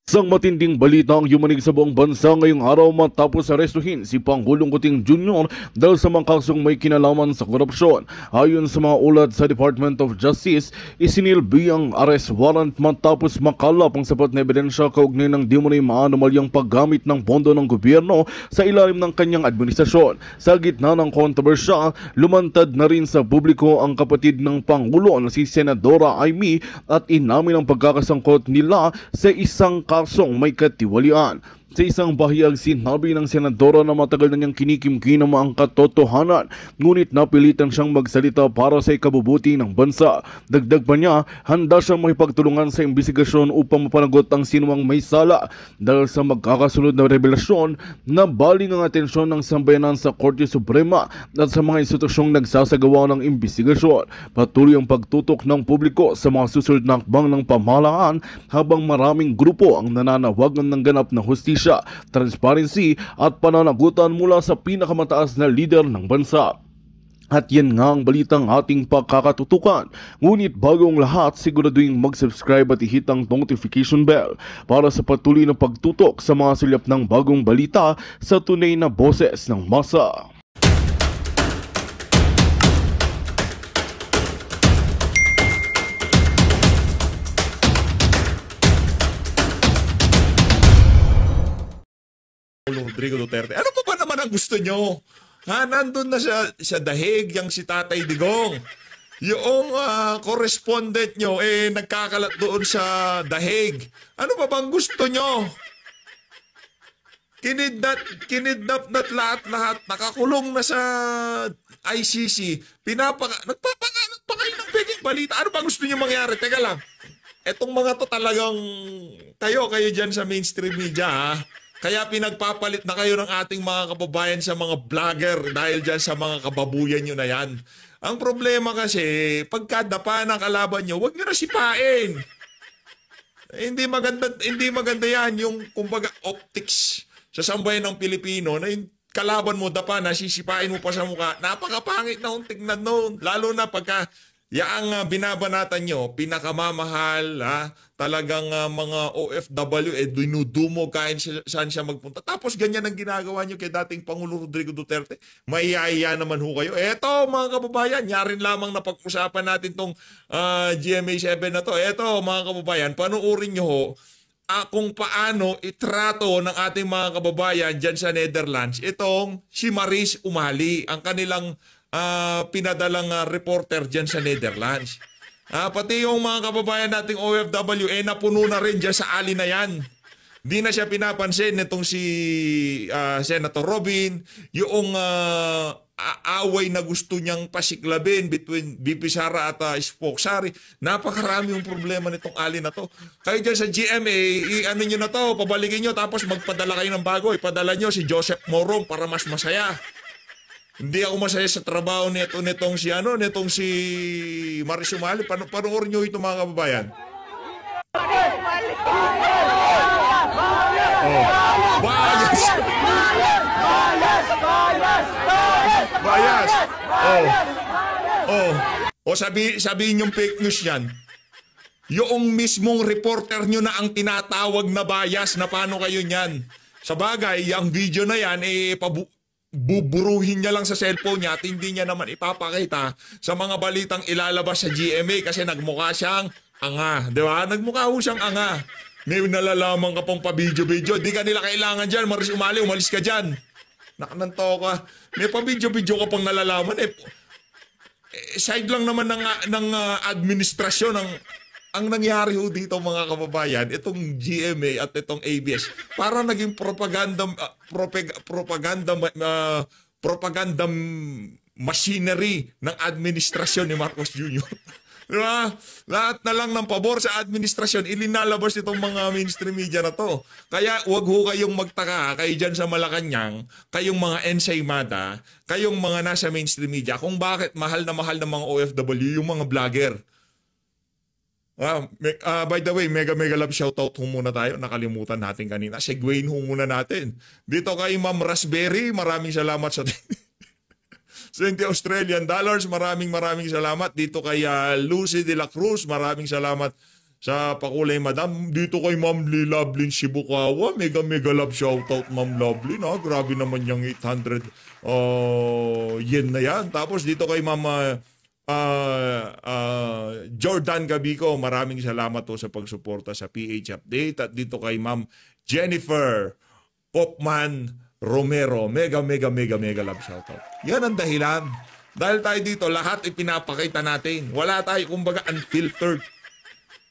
Isang matinding balita ang yumanig sa buong bansa ngayong araw matapos arestuhin si Pangulong Kuting Jr. dahil sa mga kasong may kinalaman sa korupsyon. Ayon sa mga ulat sa Department of Justice, isinilbi ang arrest warrant matapos makalap ang sapat na ebidensya kaugnay ng di umano'y maanomalyang paggamit ng pondo ng gobyerno sa ilalim ng kanyang administrasyon. Sa gitna ng kontrobersya, lumantad na rin sa publiko ang kapatid ng Pangulo na si Senadora Amy at inamin ang pagkakasangkot nila sa isang kasong may katiwalian. Sa isang bahayag, sinabi ng senadora na matagal na niyang kinikimkim ang katotohanan, ngunit napilitan siyang magsalita para sa ikabubuti ng bansa. Dagdag pa niya, handa siyang makipagtulungan sa imbestigasyon upang mapanagot ang sinuwang may sala dahil sa magkakasunod na revelasyon na baling ang atensyon ng sambayanan sa Korte Suprema at sa mga institusyong nagsasagawa ng imbestigasyon. Patuloy ang pagtutok ng publiko sa mga susunod na hakbang ng pamahalaan habang maraming grupo ang nananawagan ng ganap na hustisya, transparency at pananagutan mula sa pinakamataas na lider ng bansa. At yan nga ang balitang ating pagkakatutukan. Ngunit bago ang lahat, siguraduhin mag-subscribe at i-hit ang notification bell para sa patuloy na pagtutok sa mga silip ng bagong balita sa tunay na boses ng masa. Rodrigo Duterte. Ano pa ba naman ang gusto nyo? Nandun na sa dahig yang si Tatay Digong. Yung correspondent nyo, nagkakalat doon sa dahig. Ano pa bang gusto nyo? Kinidnap na't lahat. Nakakulong na sa ICC. Nagpapakalat pa kayo ng peging balita. Ano pa gusto nyo mangyari? Teka lang. Etong mga to talagang kayo dyan sa mainstream media, ha? Kaya pinagpapalit na kayo ng ating mga kababayan sa mga vlogger dahil dyan sa mga kababuyan nyo na yan. Ang problema kasi, pagka dapa ng kalaban nyo, huwag nyo na sipain. Hindi maganda yan, yung kumbaga optics sa sambayan ng Pilipino na yung kalaban mo dapa na sisipain mo pa sa mukha. Napakapangit na kung tignan noon. Lalo na pagka yaang binabanatan nyo, pinakamamahal, talagang mga OFW, dinudumog kahit saan siya magpunta. Tapos ganyan ang ginagawa nyo kay dating Pangulo Rodrigo Duterte. Maiaya naman ho kayo. Eto mga kababayan, yarin lamang na pag-usapan natin tong GMA7 na to. Eto mga kababayan, panuorin nyo ho kung paano itrato ng ating mga kababayan dyan sa Netherlands itong si Maris Umali, ang kanilang pinadalang reporter dyan sa Netherlands. Pati yung mga kababayan nating OFW, napuno na rin dyan sa ali na yan. Di na siya pinapansin nitong si Senator Robin, yung away na gusto niyang pasiklabin between BP Sara at Spoke Sari. Napakarami yung problema nitong ali na to. Kayo dyan sa GMA, ano nyo na to, pabalikin nyo, tapos magpadala kayo ng bago. Ipadala nyo si Joseph Morong para mas masaya. Hindi ako masaya sa trabaho nitong si Maris Umali. Panoorin nyo ito mga kababayan. Bias! Bias! Sabihin yung fake news yan. Yung mismong reporter nyo na ang tinatawag na bias, na paano kayo nyan? Sa bagay, ang video na yan, buburuhin niya lang sa cellphone niya at hindi niya naman ipapakita sa mga balitang ilalabas sa GMA kasi nagmukha siyang anga. Di ba? Nagmukha ho siyang anga. May nalalaman ka pang pa-video-video. Di ka nila kailangan dyan. Maris Umali, umalis ka dyan. Nakananto ka. May pa-video-video ka pang nalalaman. Side lang naman ng administrasyon ang nangyari ho dito mga kababayan, itong GMA at itong ABS, para naging propaganda machinery ng administrasyon ni Marcos Jr. Diba? Lahat na lang ng pabor sa administrasyon, ilinalabas itong mga mainstream media na to. Kaya wag ho kayong magtaka, kayo dyan sa Malacanang, kayong mga ensaymada, kayong mga nasa mainstream media, kung bakit mahal na mga OFW yung mga vlogger. By the way, mega love shoutout ho muna tayo. Nakalimutan natin kanina. Segwayin ho muna natin. Dito kay Ma'am Raspberry, maraming salamat sa 20 Australian dollars. Maraming salamat. Dito kay Lucy de la Cruz, maraming salamat sa Pakulay Madam. Dito kay Ma'am Lovelyn Shibukawa, mega mega love shoutout Ma'am Lovelyn. Grabe naman yung 800 yen na yan. Tapos dito kay Ma'am Jordan Gabico, maraming salamat po sa pagsuporta sa PH Update. At dito kay Ma'am Jennifer Popman Romero, mega mega mega mega love shoutout. Yan ang dahilan. Dahil tayo dito, lahat ipinapakita natin. Wala tayo, kumbaga, unfiltered.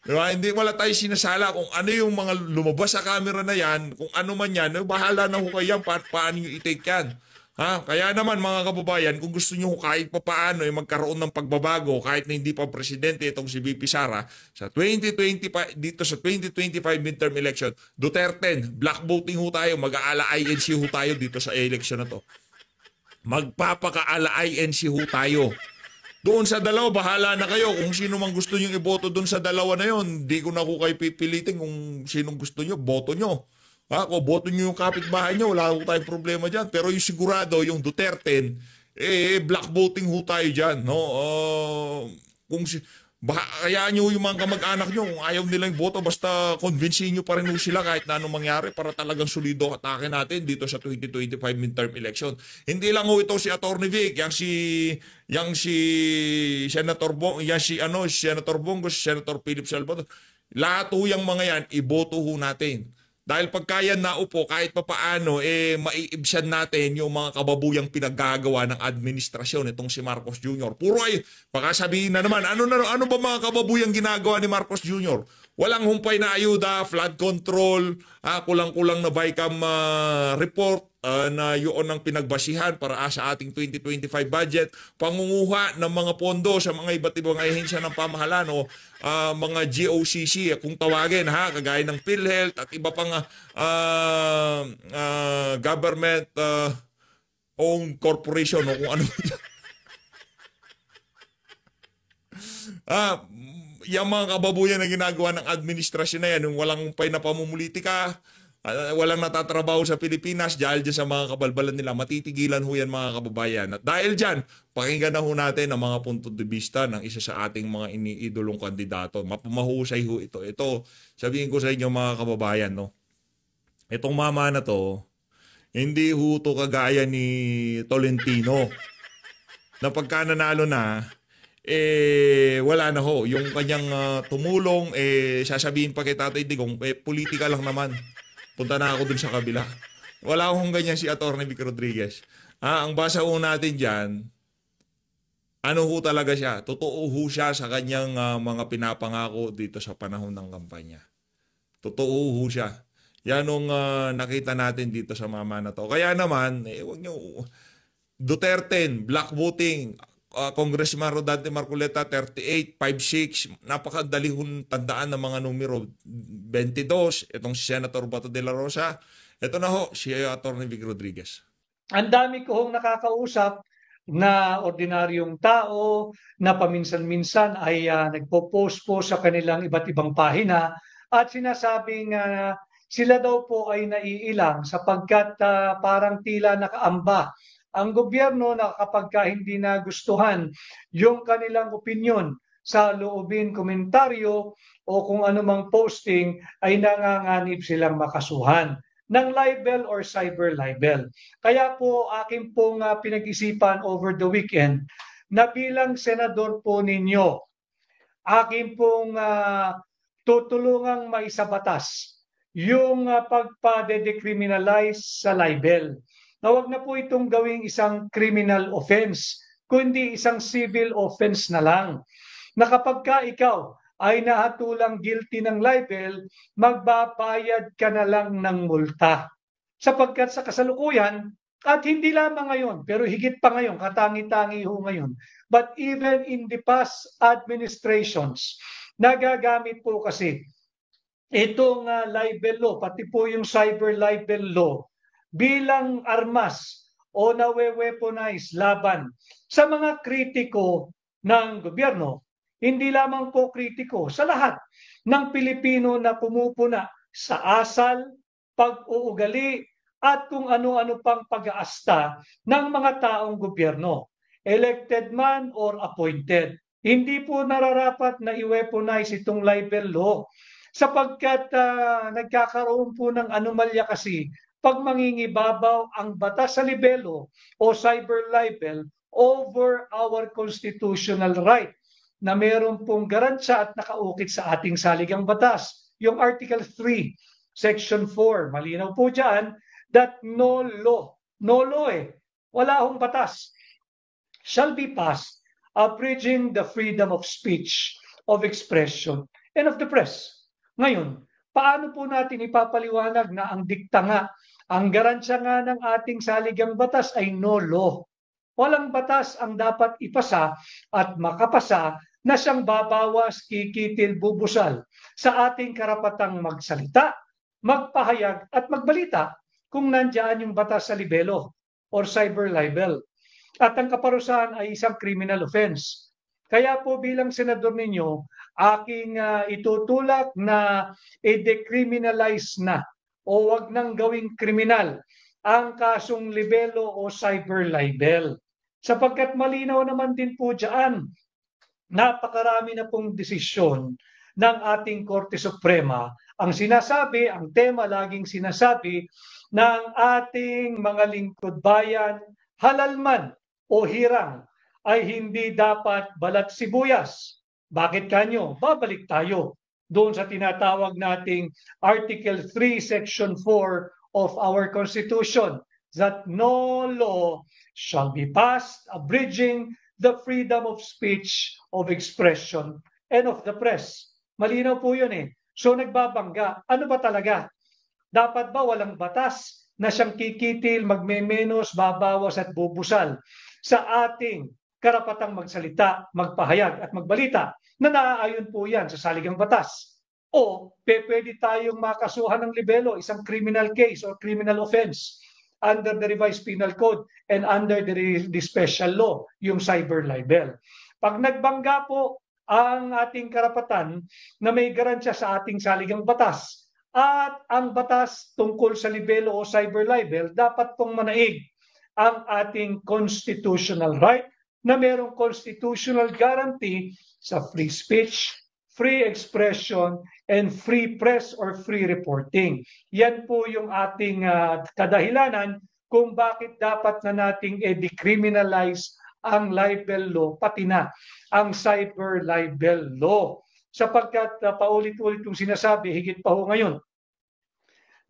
Diba? Hindi, wala tayo sinasala kung ano yung mga lumabas sa camera na yan, kung ano man yan, bahala na ho kayo yan, paano nyo i-take yan. Kaya naman mga kababayan, kung gusto nyo kahit pa paano magkaroon ng pagbabago, kahit na hindi pa presidente itong si VP Sara, sa 2025, dito sa 2025 midterm election, Duterte, black voting ho tayo, mag-aala INC ho tayo dito sa election na to. Magpapakaala INC ho tayo. Doon sa dalawa, bahala na kayo. Kung sino mang gusto nyo iboto doon sa dalawa na yon, hindi ko na ko kayo pipilitin kung sinong gusto nyo, boto nyo. Kung boto nyo yung kapitbahay nyo, wala ko tayong problema dyan. Pero yung sigurado, yung Duterte, black voting ho tayo dyan. No? Kaya nyo yung mga kamag-anak nyo, kung ayaw nilang boto, basta convincein nyo pa rin sila kahit na anong mangyari para talagang solido atake natin dito sa 2025 midterm election. Hindi lang ho ito si Atty. Vic, yang si Senator Senator Bongo, Senator Philip Salvador. Lahat ho yung mga yan, iboto ho natin. Dahil pagka yan naupo, kahit pa paano, maiibsan natin yung mga kababuyang pinaggagawa ng administrasyon itong si Marcos Jr. Puro baka sabihin na naman, ano ba mga kababuyang ginagawa ni Marcos Jr.? Walang humpay na ayuda, flood control, kulang-kulang na BICAM report na yun ang pinagbasihan para sa ating 2025 budget, pangunguha ng mga pondo sa mga iba't ibang ahensya ng pamahalaan o mga GOCC kung tawagin, kagaya ng PhilHealth at iba pang government owned corporation o kung ano. Yung mga kababuyan na ginagawa ng administrasyon na yan, yung walang humpay na pamumulitika, walang natatrabaho sa Pilipinas dahil dyan sa mga kabalbalan nila, matitigilan ho yan mga kababayan. At dahil dyan, pakinggan na ho natin ang mga punto de vista ng isa sa ating mga iniidolong kandidato. Mapumahusay ho ito. Ito, sabihin ko sa inyo mga kababayan, no? Itong mama na to, hindi ho to kagaya ni Tolentino na pagka nanalo na, wala na ho. Yung kanyang tumulong, sasabihin pa kay Tatay Digong, politika lang naman. Punta na ako dun sa kabila. Wala akong ganyan si Atty. Vic Rodriguez. Ang basa ho natin dyan, ano ho talaga siya? Totoo ho siya sa kanyang mga pinapangako dito sa panahon ng kampanya. Totoo ho siya. Yan ang nakita natin dito sa mama na to. Kaya naman, wag nyo, Duterte, black voting, Congressman Rodante Marcoleta 3856, napakadali hong tandaan ng mga numero. 22, itong si Senator Bato de la Rosa. Ito na ho, si Atty. Vic Rodriguez. Ang dami ko hong nakakausap na ordinaryong tao na paminsan-minsan ay nagpo-post po sa kanilang iba't ibang pahina at sinasabing sila daw po ay naiilang sapagkat parang tila nakaamba ang gobyerno na kapag hindi nagustuhan yung kanilang opinyon sa loobin komentaryo o kung anumang posting ay nanganganib silang makasuhan ng libel or cyber libel. Kaya po aking pong pinag-isipan over the weekend na bilang senador po ninyo, aking pong tutulungang maisabatas yung pagpa-decriminalize sa libel. Na wag na po itong gawing isang criminal offense, kundi isang civil offense na lang. Na kapag ka ikaw ay nahatulang guilty ng libel, magbabayad ka na lang ng multa. Sapagkat sa kasalukuyan, at hindi lamang ngayon, pero higit pa ngayon, katangi-tangi ho ngayon, but even in the past administrations, nagagamit po kasi itong libel law, pati po yung cyber libel law, bilang armas o nawe-weaponize laban sa mga kritiko ng gobyerno. Hindi lamang po kritiko, sa lahat ng Pilipino na pumupuna sa asal, pag-uugali, at kung ano-ano pang pag-aasta ng mga taong gobyerno, elected man or appointed. Hindi po nararapat na i-weaponize itong libel law sapagkat nagkakaroon po ng anomalya kasi pag mangingibabaw ang batas sa libelo o cyber libel over our constitutional right na meron pong garansya at nakaukit sa ating saligang batas. Yung Article 3, Section 4, malinaw po dyan that no law wala hong batas, shall be passed abridging the freedom of speech, of expression, and of the press. Ngayon, paano po natin ipapaliwanag na ang dikta nga, ang garansya nga ng ating saligang batas ay no law? Walang batas ang dapat ipasa at makapasa na siyang babawas, kikitil, bubusal sa ating karapatang magsalita, magpahayag at magbalita kung nandiyan yung batas sa libelo or cyber libel. At ang kaparusahan ay isang criminal offense. Kaya po bilang senador ninyo, aking itutulak na i-decriminalize na o wag nang gawing kriminal ang kasong libelo o cyber libel. Sapagkat malinaw naman din po dyan, napakarami na pong desisyon ng ating Korte Suprema. Ang sinasabi, ang tema laging sinasabi ng ating mga lingkod bayan, halal man o hirang ay hindi dapat balat sibuyas. Bakit kanyo? Babalik tayo doon sa tinatawag nating Article 3, Section 4 of our Constitution that no law shall be passed abridging the freedom of speech, of expression, and of the press. Malinaw po yun eh. So nagbabangga. Ano ba talaga? Dapat ba walang batas na siyang kikitil, magmemenos, babawas at bubusal sa ating karapatang magsalita, magpahayag at magbalita na naaayon po yan sa saligang batas? O pwede tayong makasuhan ng libelo, isang criminal case or criminal offense under the revised penal code and under the special law, yung cyber libel. Pag nagbangga po ang ating karapatan na may garansya sa ating saligang batas at ang batas tungkol sa libelo o cyber libel, dapat pong manaig ang ating constitutional right na merong constitutional guarantee sa free speech, free expression, and free press or free reporting. Yan po yung ating kadahilanan kung bakit dapat na nating decriminalize ang libel law, pati na ang cyber libel law. Sapagkat paulit-ulit yung sinasabi, higit pa ho ngayon,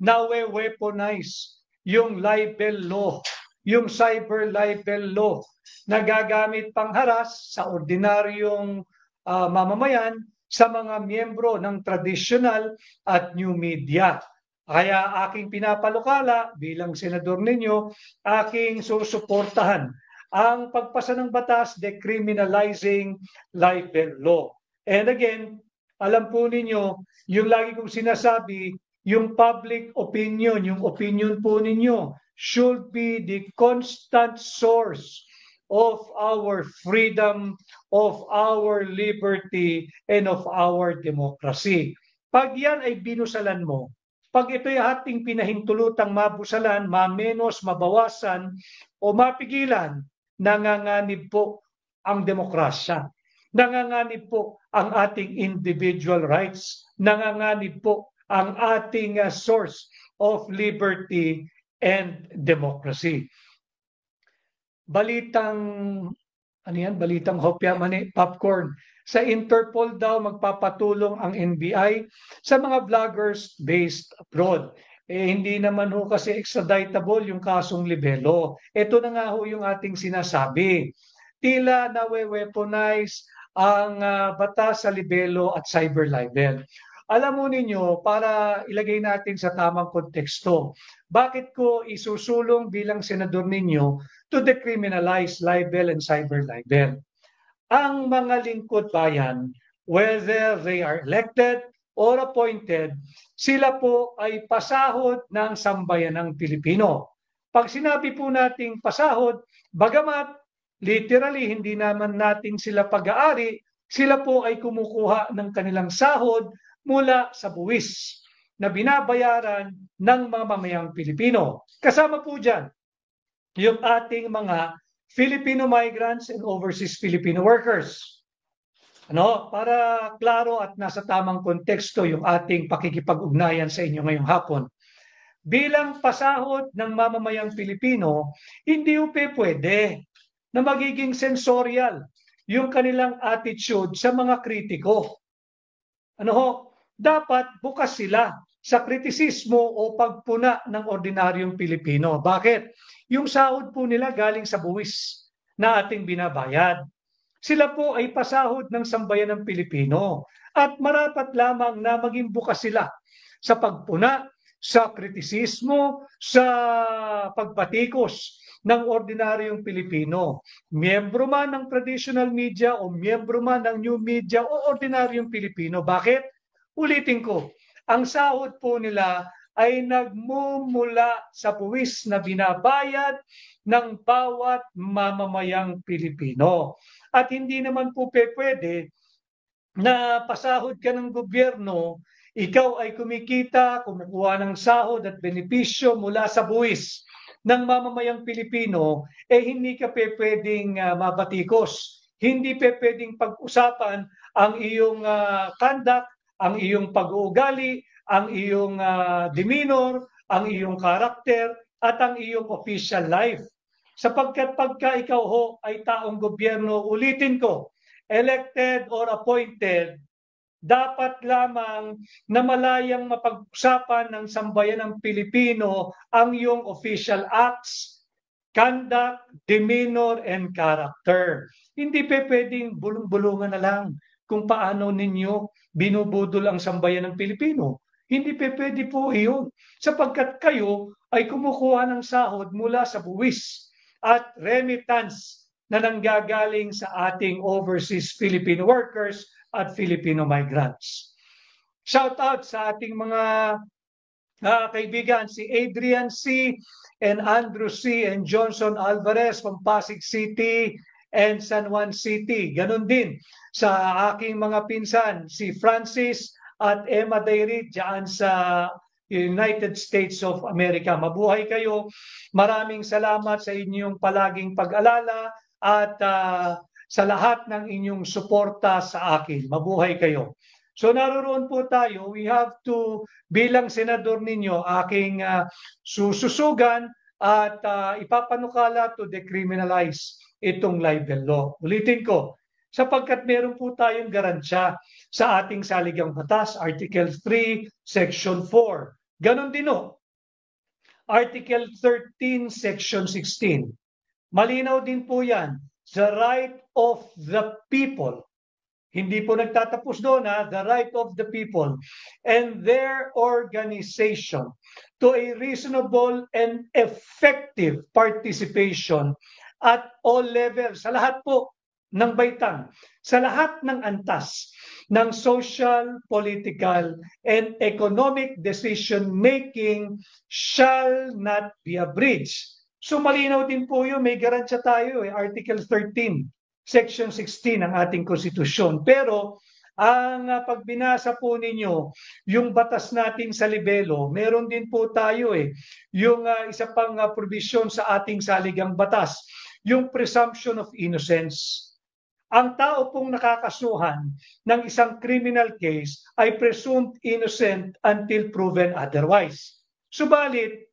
nawe-weaponize yung libel law, yung cyber libel law na gagamit pangharas sa ordinaryong mamamayan sa mga miyembro ng traditional at new media. Kaya aking pinapalukala bilang senador ninyo, aking susuportahan ang pagpasa ng batas decriminalizing libel law. And again, alam po ninyo, yung lagi kong sinasabi, yung public opinion, yung opinion po ninyo should be the constant source of our freedom, of our liberty, and of our democracy. Pag yan ay binusalan mo, pag ito'y ating pinahintulutang mabusalan, mamenos, mabawasan, o mapigilan, nanganganib po ang demokrasya. Nanganganib po ang ating individual rights. Nanganganib po ang ating source of liberty and democracy. Balitang hopya mani popcorn. Sa Interpol daw magpapatulong ang NBI sa mga vloggers based abroad. Hindi naman ho kasi extraditable yung kasong libelo. Ito na nga ho yung ating sinasabi. Tila nawe-weaponize ang batas sa libelo at cyber libel. Alam mo ninyo, para ilagay natin sa tamang konteksto, bakit ko isusulong bilang senador ninyo to decriminalize libel and cyber libel? Ang mga lingkod bayan, whether they are elected or appointed, sila po ay pasahod ng sambayanang Pilipino. Pag sinabi po nating pasahod, bagamat literally hindi naman natin sila pag-aari, sila po ay kumukuha ng kanilang sahod mula sa buwis na binabayaran ng mga mamayang Pilipino. Kasama po dyan yung ating mga Filipino migrants and overseas Filipino workers. Para klaro at nasa tamang konteksto yung ating pakikipag-ugnayan sa inyo ngayong hapon. Bilang pasahod ng mamamayang Pilipino, hindi pwede na magiging sensorial yung kanilang attitude sa mga kritiko. Dapat bukas sila sa kritisismo o pagpuna ng ordinaryong Pilipino. Bakit? Yung sahod po nila galing sa buwis na ating binabayad. Sila po ay pasahod ng sambayan ng Pilipino at marapat lamang na maging bukas sila sa pagpuna, sa kritisismo, sa pagbatikos ng ordinaryong Pilipino. Miyembro man ng traditional media o miyembro man ng new media o ordinaryong Pilipino. Bakit? Ulitin ko, ang sahod po nila ay nagmumula sa buwis na binabayad ng bawat mamamayang Pilipino. At hindi naman po pwede na pasahod ka ng gobyerno, ikaw ay kumikita, kumukuha ng sahod at benepisyo mula sa buwis ng mamamayang Pilipino, hindi ka pwedeng mabatikos. Hindi pwedeng pag-usapan ang iyong conduct, ang iyong pag-uugali, ang iyong demeanor, ang iyong karakter, at ang iyong official life. Sapagkat pagka ikaw ay taong gobyerno, ulitin ko, elected or appointed, dapat lamang na malayang mapag-usapan ng sambayan ng Pilipino ang iyong official acts, conduct, demeanor, and character. Hindi pwedeng bulong-bulungan na lang kung paano ninyo binubudol ang sambayan ng Pilipino. Hindi pwede po iyon sapagkat kayo ay kumukuha ng sahod mula sa buwis at remittance na nanggagaling sa ating overseas Filipino workers at Filipino migrants. Shout out sa ating mga kaibigan, si Adrian C. and Andrew C. and Johnson Alvarez from Pasig City and San Juan City. Ganon din sa aking mga pinsan, si Francis at Emma Dairit dyan sa United States of America. Mabuhay kayo. Maraming salamat sa inyong palaging pag-alala at sa lahat ng inyong suporta sa akin. Mabuhay kayo. So naroon po tayo, we have to, bilang senador ninyo, aking sususugan at ipapanukala to decriminalize itong libel law. Ulitin ko, sapagkat meron po tayong garansya sa ating saligang batas, Article 3, Section 4. Ganon din Article 13, Section 16. Malinaw din po yan, the right of the people. Hindi po nagtatapos doon, the right of the people and their organization to a reasonable and effective participation at all levels, sa lahat po ng baitang, sa lahat ng antas ng social, political, and economic decision-making shall not be abridged. So malinaw din po yun, may garansya tayo, Article 13, Section 16 ng ating konstitusyon. Pero ang pagbinasa po ninyo, yung batas natin sa libelo, meron din po tayo yung isa pang provision sa ating saligang batas, yung presumption of innocence. Ang tao pong nakakasuhan ng isang criminal case ay presumed innocent until proven otherwise. Subalit,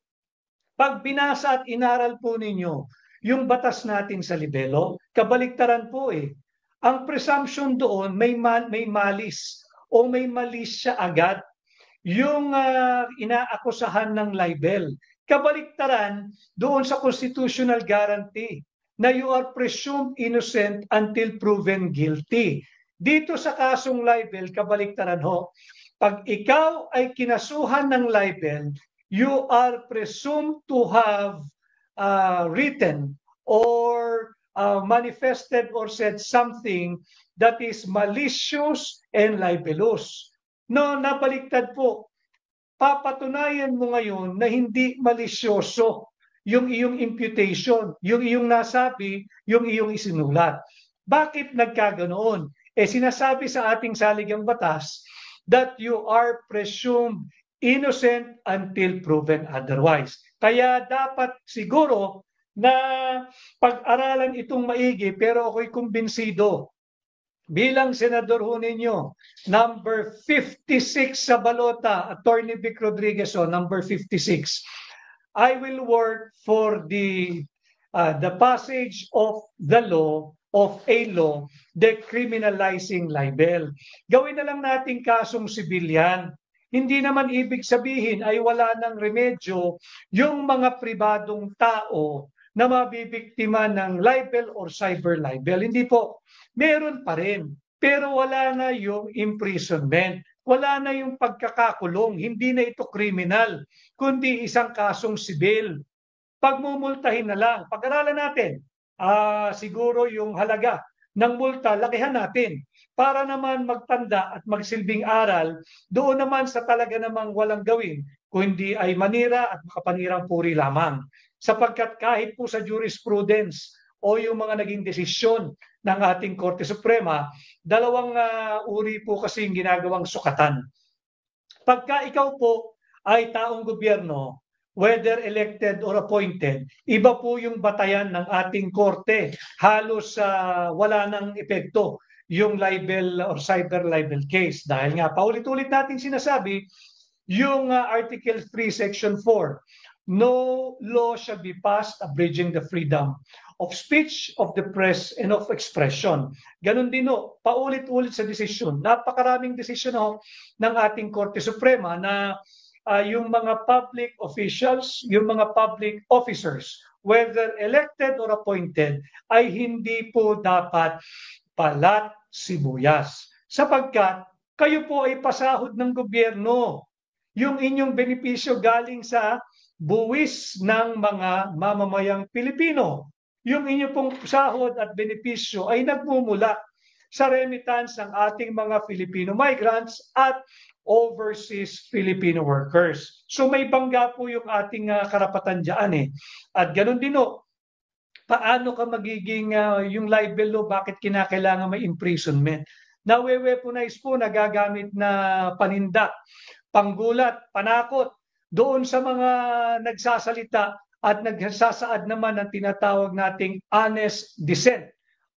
pag binasa at inaral po ninyo yung batas natin sa libelo, kabaliktaran po Ang presumption doon may malis o may malis siya agad. Yung inaakusahan ng libel. Kabaliktaran doon sa constitutional guarantee na you are presumed innocent until proven guilty. Dito sa kasong libel, kabaliktaran pag ikaw ay kinasuhan ng libel, you are presumed to have written or manifested or said something that is malicious and libelous. No, nabaliktad po. Papatunayan mo ngayon na hindi malisyoso yung iyong imputation, yung iyong nasabi, yung iyong isinulat. Bakit nagkaganoon? Sinasabi sa ating saligang batas that you are presumed innocent until proven otherwise. Kaya dapat siguro na pag-aralan itong maigi, pero ako'y kumbinsido bilang senador ho ninyo, number 56 sa balota, Attorney Vic Rodriguez, number 56, I will work for the passage of the law, of a law decriminalizing libel. Gawin na lang nating kasong sibilyan. Hindi naman ibig sabihin ay wala ng remedyo yung mga pribadong tao na mabibiktima ng libel or cyber libel. Hindi po. Meron pa rin. Pero wala na yung imprisonment. Wala na yung pagkakakulong. Hindi na ito kriminal, kundi isang kasong sibil. Pagmumultahin na lang. Pag-aralan natin, siguro yung halaga ng multa, lakihan natin para naman magtanda at magsilbing aral doon naman sa talaga namang walang gawin, kundi ay manira at makapanirang puri lamang. Sapagkat kahit po sa jurisprudence o yung mga naging desisyon ng ating Korte Suprema, dalawang uri po kasi yung ginagawang sukatan. Pagka ikaw po ay taong gobyerno, whether elected or appointed, iba po yung batayan ng ating korte. Halos wala nang epekto yung libel or cyber libel case. Dahil nga, paulit-ulit natin sinasabi, yung Article 3, Section 4, no law shall be passed abridging the freedom of speech, of the press, and of expression. Ganon din o, paulit-ulit sa desisyon. Napakaraming desisyon o ng ating Korte Suprema na yung mga public officials, yung mga public officers, whether elected or appointed, ay hindi po dapat palat sibuyas. Sapagkat kayo po ay pasahod ng gobyerno. Yung inyong benepisyo galing sa buwis ng mga mamamayang Pilipino. Yung inyong pong sahod at benepisyo ay nagmumula sa remittance ng ating mga Filipino migrants at overseas Filipino workers. So may bangga po yung ating karapatan dyan eh. At ganun din o, paano ka magiging yung libel law, bakit kinakailangan may imprisonment? Nawe-weaponize po, nagagamit na paninda, panggulat, panakot, doon sa mga nagsasalita at nagsasaad naman ng tinatawag nating honest dissent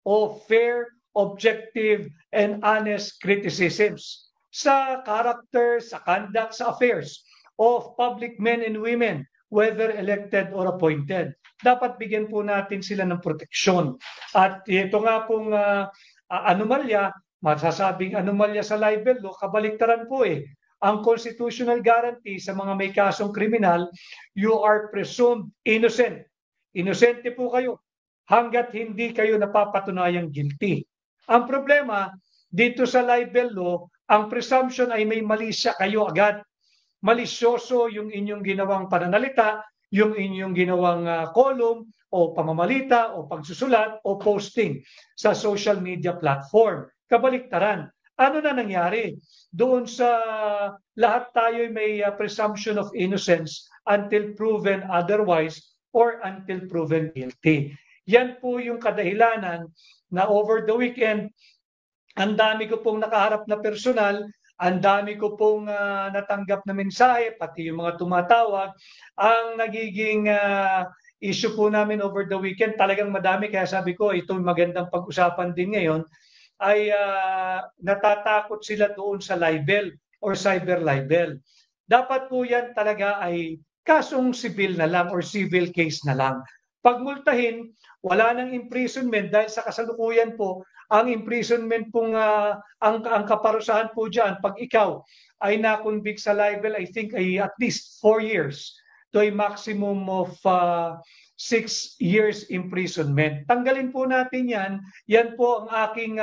o fair, objective, and honest criticisms sa character, sa conduct, sa affairs of public men and women, whether elected or appointed. Dapat bigyan po natin sila ng proteksyon. At ito nga pong anomalya, masasabing anomalya sa libel law, kabaliktaran po eh. Ang constitutional guarantee sa mga may kasong kriminal, you are presumed innocent. Inosente po kayo hanggat hindi kayo napapatunayang guilty. Ang problema, dito sa libel law, ang presumption ay may malisya kayo agad. Malisyoso yung inyong ginawang pananalita, yung inyong ginawang column o pamamalita o pagsusulat o posting sa social media platform. Kabaliktaran. Ano na nangyari? Doon sa lahat tayo may presumption of innocence until proven otherwise or until proven guilty. Yan po yung kadahilanan na over the weekend, ang dami ko pong nakaharap na personal, ang dami ko pong natanggap na mensahe, pati yung mga tumatawag. Ang nagiging issue po namin over the weekend, talagang madami. Kaya sabi ko, itong magandang pag-usapan din ngayon, ay natatakot sila doon sa libel or cyber libel. Dapat po yan talaga ay kasong civil na lang or civil case na lang. Pagmultahin, wala nang imprisonment dahil sa kasalukuyan po, ang imprisonment pong, ang kaparusahan po dyan, pag ikaw ay nakonvict sa libel, I think ay at least 4 years to a maximum of 6 years imprisonment. Tanggalin po natin yan. Yan po ang aking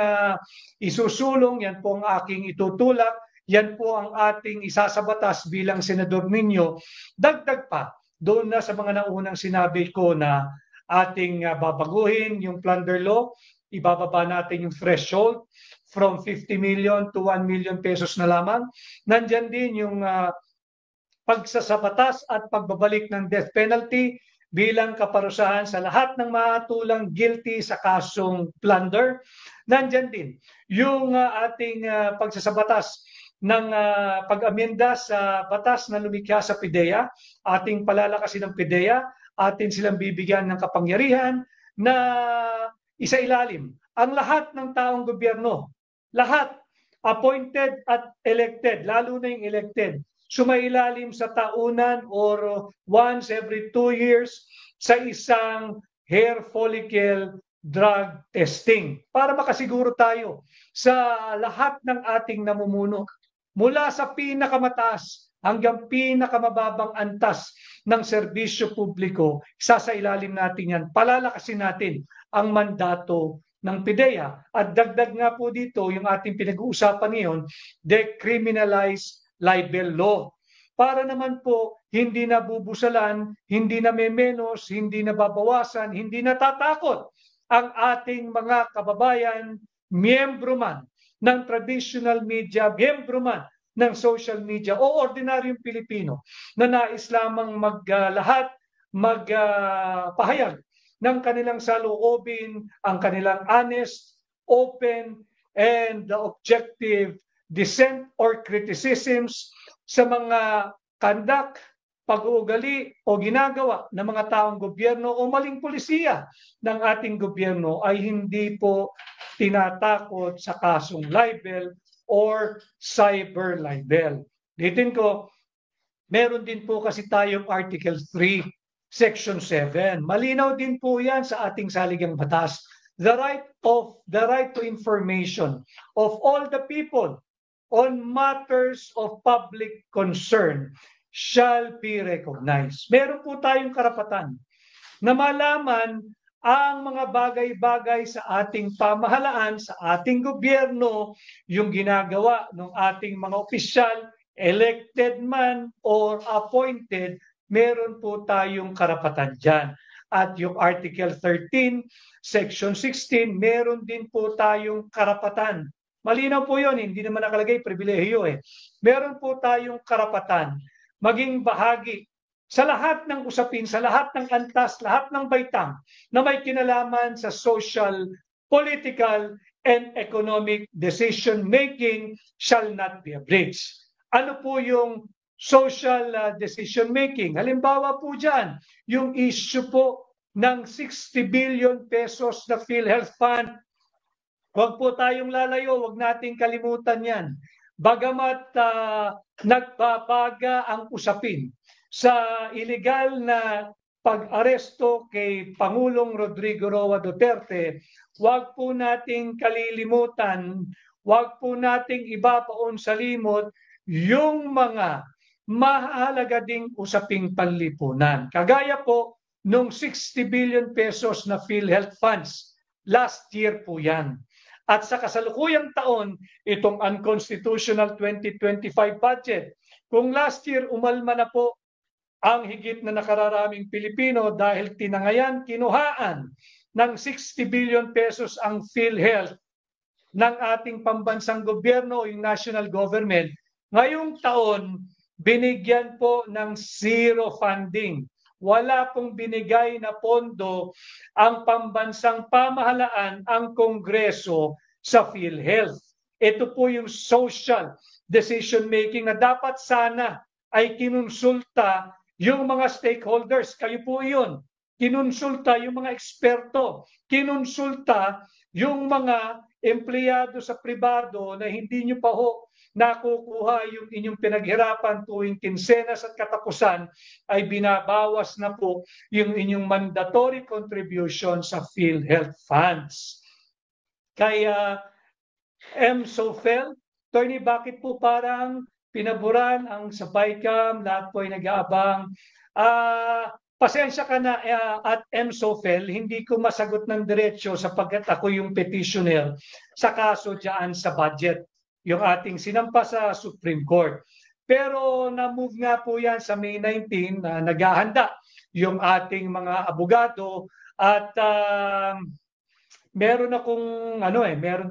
isusulong, yan po ang aking itutulak, yan po ang ating isasabatas bilang senador ninyo. Dagdag pa, doon na sa mga naunang sinabi ko na ating babaguhin yung plunder law, ibababa natin yung threshold from 50 million to 1 million pesos na lamang. Nandyan din yung pagsasabatas at pagbabalik ng death penalty bilang kaparusahan sa lahat ng mahatulang guilty sa kasong plunder. Nandyan din yung ating pagsasabatas ng pag-amenda sa batas na lumikha sa PIDEA, ating palalakasin ng PIDEA, atin silang bibigyan ng kapangyarihan na isailalim ang lahat ng taong gobyerno lahat, appointed at elected, lalo na yung elected, sumailalim sa taunan or once every 2 years sa isang hair follicle drug testing para makasiguro tayo sa lahat ng ating namumuno mula sa pinakamataas hanggang pinakamababang antas ng serbisyo publiko, isasailalim natin yan. Palalakasin natin ang mandato ng PIDEA. At dagdag nga po dito, yung ating pinag-uusapan ngayon, decriminalize libel law. Para naman po, hindi na bubusalan, hindi na memenos, hindi na babawasan, hindi natatakot ang ating mga kababayan, miyembro man ng traditional media, miyembro man ng social media o ordinaryong Pilipino na nais lamang magpahayag ng kanilang saloobin, ang kanilang honest, open, and objective dissent or criticisms sa mga conduct, pag-uugali o ginagawa ng mga taong gobyerno o maling pulisiya ng ating gobyerno ay hindi po tinatakot sa kasong libel or cyber libel. Ditin ko, meron din po kasi tayong Article 3, Section 7. Malinaw din po yan sa ating saligang batas. The right to information of all the people on matters of public concern shall be recognized. Meron po tayong karapatan na malaman ang mga bagay-bagay sa ating pamahalaan, sa ating gobyerno, yung ginagawa ng ating mga opisyal, elected man or appointed, meron po tayong karapatan dyan. At yung Article 13, Section 16, meron din po tayong karapatan. Malinaw po yun, hindi naman nakalagay pribilehiyo eh. Meron po tayong karapatan maging bahagi sa lahat ng usapin, sa lahat ng antas, lahat ng baitang na may kinalaman sa social, political, and economic decision-making shall not be abridged. Ano po yung social decision-making? Halimbawa po dyan, yung issue po ng 60 billion pesos na PhilHealth Fund. Huwag po tayong lalayo, huwag nating kalimutan yan. Bagamat nagbabaga ang usapin sa illegal na pag-aresto kay Pangulong Rodrigo Roa Duterte, huwag po nating kalilimutan, huwag po nating ibabaon sa limot yung mga mahalaga ding usaping panlipunan. Kagaya po nung 60 billion pesos na PhilHealth funds, last year po yan. At sa kasalukuyang taon, itong unconstitutional 2025 budget. Kung last year umalma na po ang higit na nakararaming Pilipino dahil tinangayan, kinuhaan ng 60 billion pesos ang PhilHealth ng ating pambansang gobyerno, yung national government, ngayong taon, binigyan po ng zero funding. Wala pong binigay na pondo ang pambansang pamahalaan, ang Kongreso sa PhilHealth. Ito po yung social decision-making na dapat sana ay kinonsulta yung mga stakeholders. Kayo po yun. Kinonsulta yung mga eksperto. Kinonsulta yung mga empleyado sa pribado na hindi nyo pa ho nakukuha yung inyong pinaghirapan tuwing kinsenas at katapusan ay binabawas na po yung inyong mandatory contribution sa PhilHealth funds. Kaya MSOFEL, Tony, bakit po parang pinaburan ang sa BICAM, lahat po ay nag-aabang. Pasensya ka na at MSOFEL, hindi ko masagot ng diretsyo sapagkat ako yung petitioner sa kaso dyan sa budget, yung ating sinampa sa Supreme Court. Pero na-move nga po yan sa May 19 na naghahanda yung ating mga abogado at meron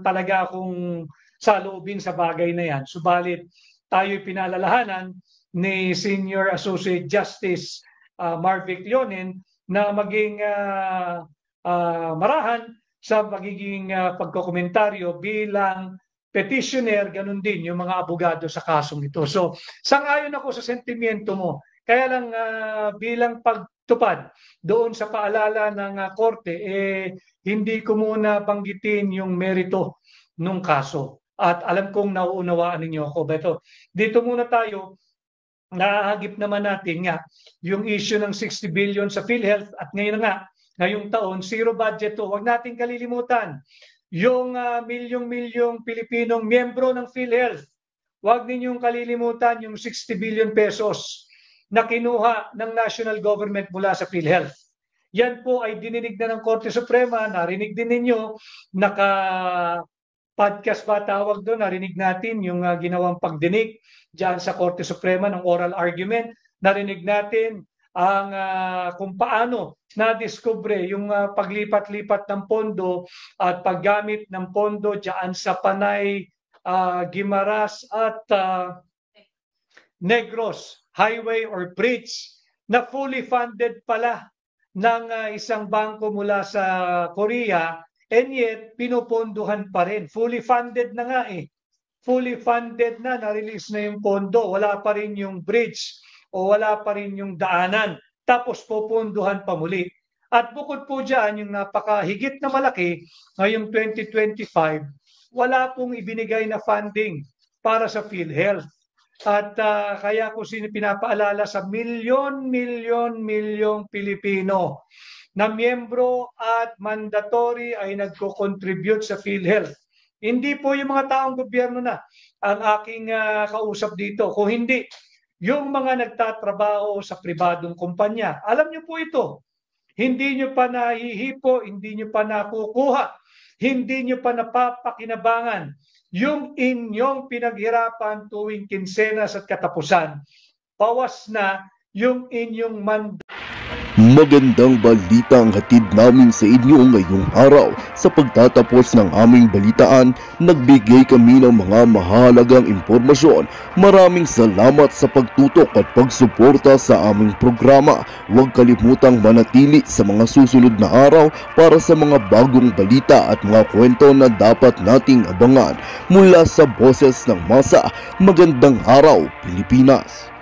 talaga akong saloobin sa bagay na yan. Subalit tayo'y pinalalahanan ni Senior Associate Justice Marvic Leonin na maging marahan sa magiging pagkokomentaryo bilang petitioner, ganun din yung mga abogado sa kasong ito. So, sang-ayon ako sa sentimiento mo. Kaya lang bilang pagtupad doon sa paalala ng korte, hindi ko muna banggitin yung merito nung kaso. at alam kong nauunawaan ninyo ako. Pero dito muna tayo, nahahagip naman natin nga yung issue ng 60 billion sa PhilHealth at ngayon nga, ngayong taon, zero budget to. Huwag natin kalilimutan yung milyong-milyong Pilipinong miyembro ng PhilHealth. Huwag ninyong kalilimutan yung 60 billion pesos na kinuha ng national government mula sa PhilHealth. Yan po ay dininig na ng Korte Suprema, narinig din ninyo, podcast ba tawag doon, narinig natin yung ginawang pagdinig diyan sa Korte Suprema ng oral argument, narinig natin ang kung paano na-discover yung paglipat-lipat ng pondo at paggamit ng pondo diyan sa Panay, Guimaras at Negros Highway or Bridge na fully funded pala ng isang bangko mula sa Korea. And yet, pinupondohan pa rin. Fully funded na nga eh. Fully funded na, na-release na yung pondo. Wala pa rin yung bridge o wala pa rin yung daanan. Tapos pupondohan pa muli. At bukod po dyan, yung napakahigit na malaki, ngayong 2025, wala pong ibinigay na funding para sa PhilHealth. At kaya ko pinapaalala sa milyong Pilipino na miyembro at mandatory ay nagko-contribute sa PhilHealth. Hindi po yung mga taong gobyerno na ang aking kausap dito. Kung hindi, yung mga nagtatrabaho sa pribadong kumpanya. Alam niyo po ito, hindi niyo pa nahihipo, hindi niyo pa nakukuha, hindi niyo pa napapakinabangan yung inyong pinaghirapan tuwing kinsenas at katapusan. Bawas na yung inyong Magandang balita ang hatid namin sa inyo ngayong araw. Sa pagtatapos ng aming balitaan, nagbigay kami ng mga mahalagang impormasyon. Maraming salamat sa pagtutok at pagsuporta sa aming programa. Huwag kalimutang manatili sa mga susunod na araw para sa mga bagong balita at mga kwento na dapat nating abangan. Mula sa Boses ng Masa, magandang araw Pilipinas!